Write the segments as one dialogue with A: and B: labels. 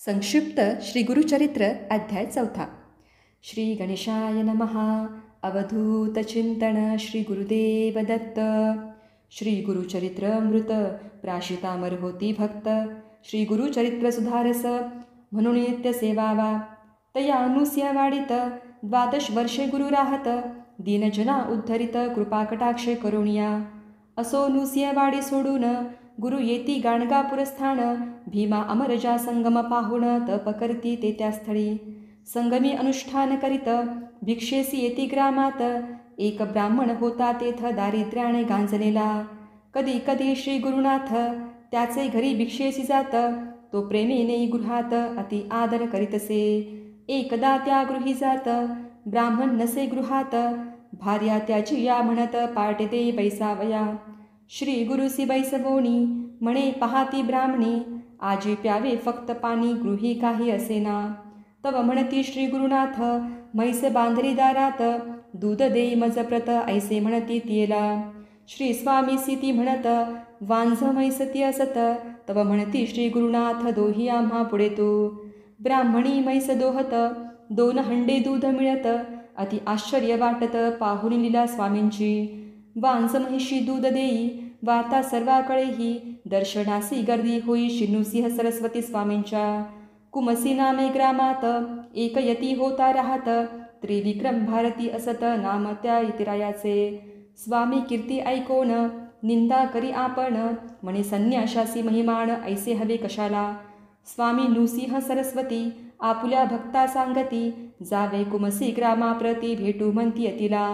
A: संक्षिप्त श्री गुरुचरित्र अध्याय 4. श्री गणेशाय नमः. अवधूत चिंतन श्री गुरुदेव दत्त. श्री गुरुचरित्र अमृत प्राशितामर होती भक्त. श्री गुरुचरित्र सुधारस म्हणून नित्य सेवावा. तया अनुस्या वाडित 12 वर्षे गुरु राहत. दीनजना उद्धरित कृपाकटाक्षे करुणिया. असो नुसिया वाडी सोडून गुरु येती गाणगापुरस्थान. भीमा अमरजा संगम पाहुण तप करती ते त्या स्थळी. संगमी अनुष्ठान करीत भिक्षेसी येती ग्रामात. एक ब्राह्मण होता तेथ दारिद्र्याने गांजलेला. कधी कधी श्री गुरुनाथ त्याचे घरी भिक्षेसी जात. तो प्रेमीने गृहात अति आदर करीतसे. एकदा त्या गृही जात ब्राह्मण नसे गृहात. भार्या त्याची या म्हणत पाट दे बैसावया. श्री गुरुसी बैसवोनी म्हणे पाहाती ब्राह्मणी. आजी प्यावे फक्त पाणी गृही काही असेना. तव म्हणती श्री गुरुनाथ म्हैस बांधरी दारात. दूध देई मज प्रत ऐसे म्हणती तियला. श्री स्वामी ती म्हणत वांझ म्हैस ती असत. तव म्हणती श्री गुरुनाथ दोही आम्हा पुढे तू. ब्राह्मणी म्हैस दोहत 2 हंडे दूध मिळत. अति आश्चर्य वाटत पाहुणी लीला स्वामींची. वांझ म्हैशी दूध देई वार्ता सर्वाकळेही. दर्शनासी गर्दी होई शिनुसिंह सरस्वती स्वामींच्या. कुमसी नामे ग्रामात एक यती होता राहत. त्रिविक्रम भारती असत नाम त्या यतिरायाचे. स्वामी कीर्ती ऐकोन निंदा करी आपण. म्हणे संन्याशासी महिमान ऐसे हवे कशाला. स्वामी नृसिंह सरस्वती आपुल्या भक्ता सांगती. जावे कुमसी ग्रामाप्रती भेटू म्हणती यतीला.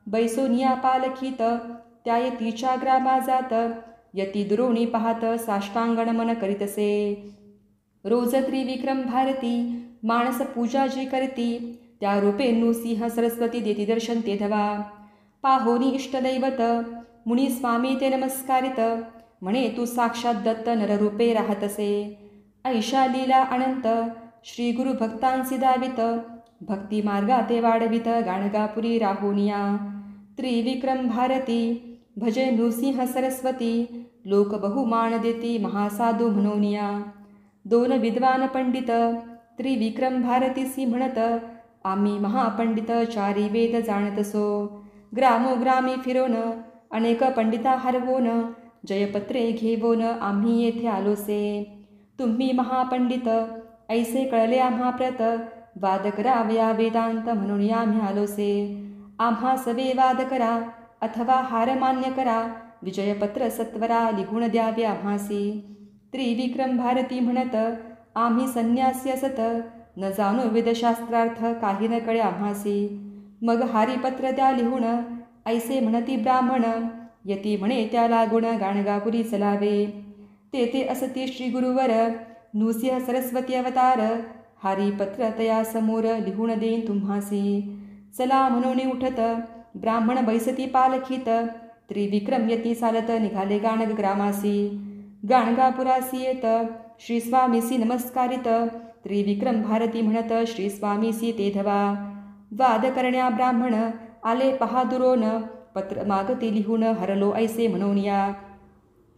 A: बैसोनिया पालखीत त्या यतीच्या ग्रामा जात. यती दुरोणी पाहत साष्टांग नमन करीतसे. रोज त्रिविक्रम भारती माणस पूजा जी करती. त्या रूपे नृसिंह सरस्वती देती दर्शन ते धवा. पाहोनी इष्टदैवत मुनी स्वामी ते नमस्कारित. म्हणे तू साक्षात दत्त नररूपे राहतसे. ऐशा लीला अनंत श्री गुरु भक्तांसी दावित. भक्ती मार्गा ते वाढवित गाणगापुरी राहुनिया. त्रिविक्रम भारती भजे नृसिंह सरस्वती. लोक बहुमान देती महासाधू म्हणोनिया. 2 विद्वान पंडित त्रिविक्रम भारतीसी म्हणत. आम्ही महापंडित 4 वेद जाणतसो. ग्रामोग्रामी फिरोन अनेक पंडिता हरवोन. जयपत्रे घेवोन आम्ही येथे आलोसे. तुम्ही महापंडित ऐसे कळले आम्हा प्रत. वाद करावया वेदांत म्हणून आम्ही आलोसे. आम्हा सवे वाद करा अथवा हार मान्य करा. विजयपत्र सत्वरा लिहून द्यावे आम्हासी. त्रिविक्रम भारती म्हणत आम्ही संन्यासी असत. न जाणो वेदशास्त्रार्थ काही न कळे आम्हासी. मग हारीपत्र द्या लिहून ऐसे म्हणती ब्राह्मण. यती म्हणे त्या लागून गाणगापुरी चलावे. तेथे असती श्री गुरुवर नृसिंह सरस्वती अवतार. हारीपत्र तया समोर लिहून देईन तुम्हासी. चला म्हणून उठत ब्राह्मण बैसती पालखीत. त्रिविक्रम यती चालत निघाले गाणग ग्रामासी. गाणगापुरासी येत श्री स्वामीसी नमस्कारित. त्रिविक्रम भारती म्हणत श्री स्वामीसी ते धवा. वाद करण्या ब्राह्मण आले पहा दुरोन. पत्र मागती लिहून हरलो ऐसे म्हणून या.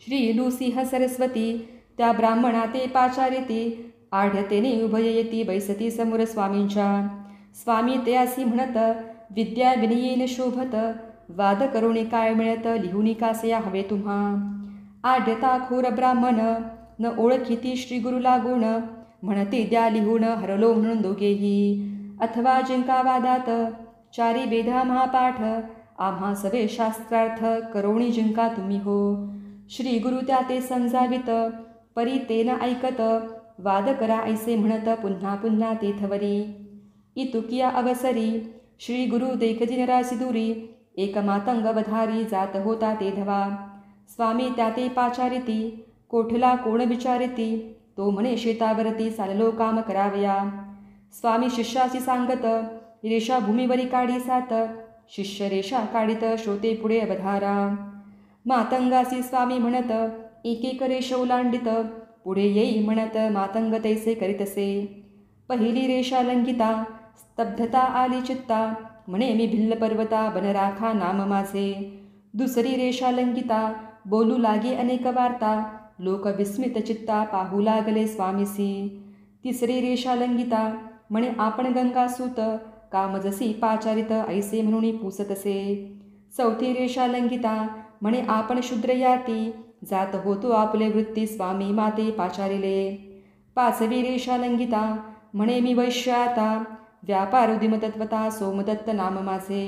A: श्री नृसिंह सरस्वती त्या ब्राह्मणा ते पाचारिती. आढ्यतेने उभय येती बैसती समोर स्वामींच्या. स्वामी तयासी म्हणत विद्या विनयेन शोभत. वाद करुणी काय मिळत लिहुनी कासया हवे तुम्हा. आढ्यता खोर ब्राह्मण न ओळखीती श्री गुरु लागून. म्हणते द्या लिहून हरलो म्हणून दोघेही. अथवा जिंका वादात 4 वेदा महापाठ. आम्हा सवे शास्त्रार्थ करोणी जिंका तुम्ही हो. श्री गुरु त्या ते समजावित परी तेन ऐकत. वाद करा ऐसे म्हणत पुन्हा पुन्हा तेथवरी. इतुकिया अवसरी श्री गुरु देखजी नरासी दुरी. एक मातंग वधारी जात होता ते धवा. स्वामी त्या ते पाचारिती. कोठला कोण विचारिती. तो म्हणे शेतावरती चाललो काम करावया. स्वामी शिष्यासी सांगत रेषा भूमीवरी काढी सात. शिष्य रेषा काढीत श्रोते पुढे अवधारा. मातंगासी स्वामी म्हणत एक रेष ओलांडित. पुढे येई म्हणत मातंग तैसे करीतसे. पहिली रेषा लंघिता स्तब्धता आली चित्ता. म्हणे मी भिल्ल पर्वता बन राखा नाम माझे. दुसरी रेषा लंघिता बोलू लागे अनेक वार्ता. लोक विस्मित चित्ता पाहू लागले स्वामीसी. तिसरी रेषालंगिता म्हणे आपण गंगासूत, कामजसी पाचारित ऐसे म्हणून पुसतसे. चौथी रेषालंगिता म्हणे आपण शूद्र याती, जात होतो आपले वृत्ती स्वामी माते पाचारिले. पाचवी रेषालंगिता म्हणे मी वैश्य आता, व्यापार उदिमतत्वता सोमदत्त नाम माझे.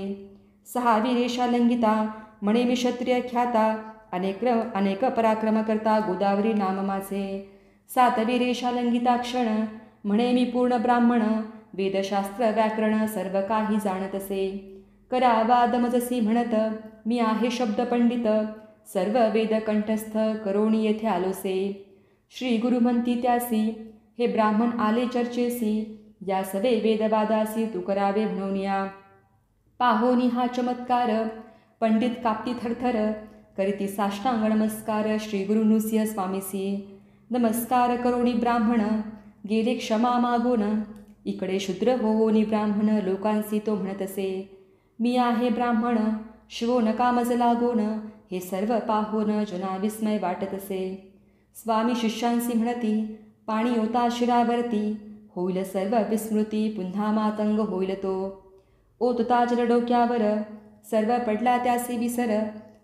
A: सहावी रेषालंगिता म्हणे मी क्षत्रिय ख्याता, अनेक पराक्रम करता गोदावरी नाम माझे. सातवी रेषालंगिता क्षण म्हणे मी पूर्ण ब्राह्मण, वेदशास्त्र व्याकरण सर्व काही जाणतसे. करावाद मजसी म्हणत मी आहे शब्द पंडित, सर्व वेद कंठस्थ करोणी येथे आलोसे. श्री गुरु म्हणती त्यासी, हे ब्राह्मण आले चर्चेसी, या सवे वेदवादासी तू करावे म्हणून या. पाहोनी हा चमत्कार पंडित कापती थरथर, करीती साष्टांग नमस्कार श्री गुरु नृसिंह स्वामीसी. नमस्कार करोनी ब्राह्मण गेले क्षमा मागून, इकडे शूद्र होनी ब्राह्मण लोकांसी तो म्हणतसे. मी आहे ब्राह्मण शिवो नका मज लागोन, हे सर्व पाहोन जना विस्मय वाटतसे. स्वामी शिष्यांसी म्हणती, पाणी ओता शिरावरती, होईल सर्व विस्मृती पुन्हा मातंग होईल तो. ओतता जल डोक्यावर सर्व पडला त्यासी विसर,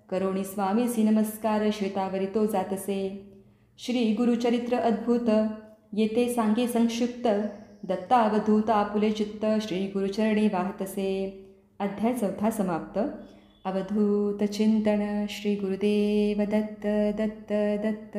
A: करोणी स्वामीसी नमस्कार श्वेतावरी तो जातसे. श्री गुरुचरित्र अद्भुत येथे सांगे संक्षिप्त, दत्तावधूत आपुले चित्त श्री गुरुचरणी वाहतसे. अध्याय 4 समाप्त. अवधूत चिंतन श्री गुरुदेव दत्त दत्त दत्त.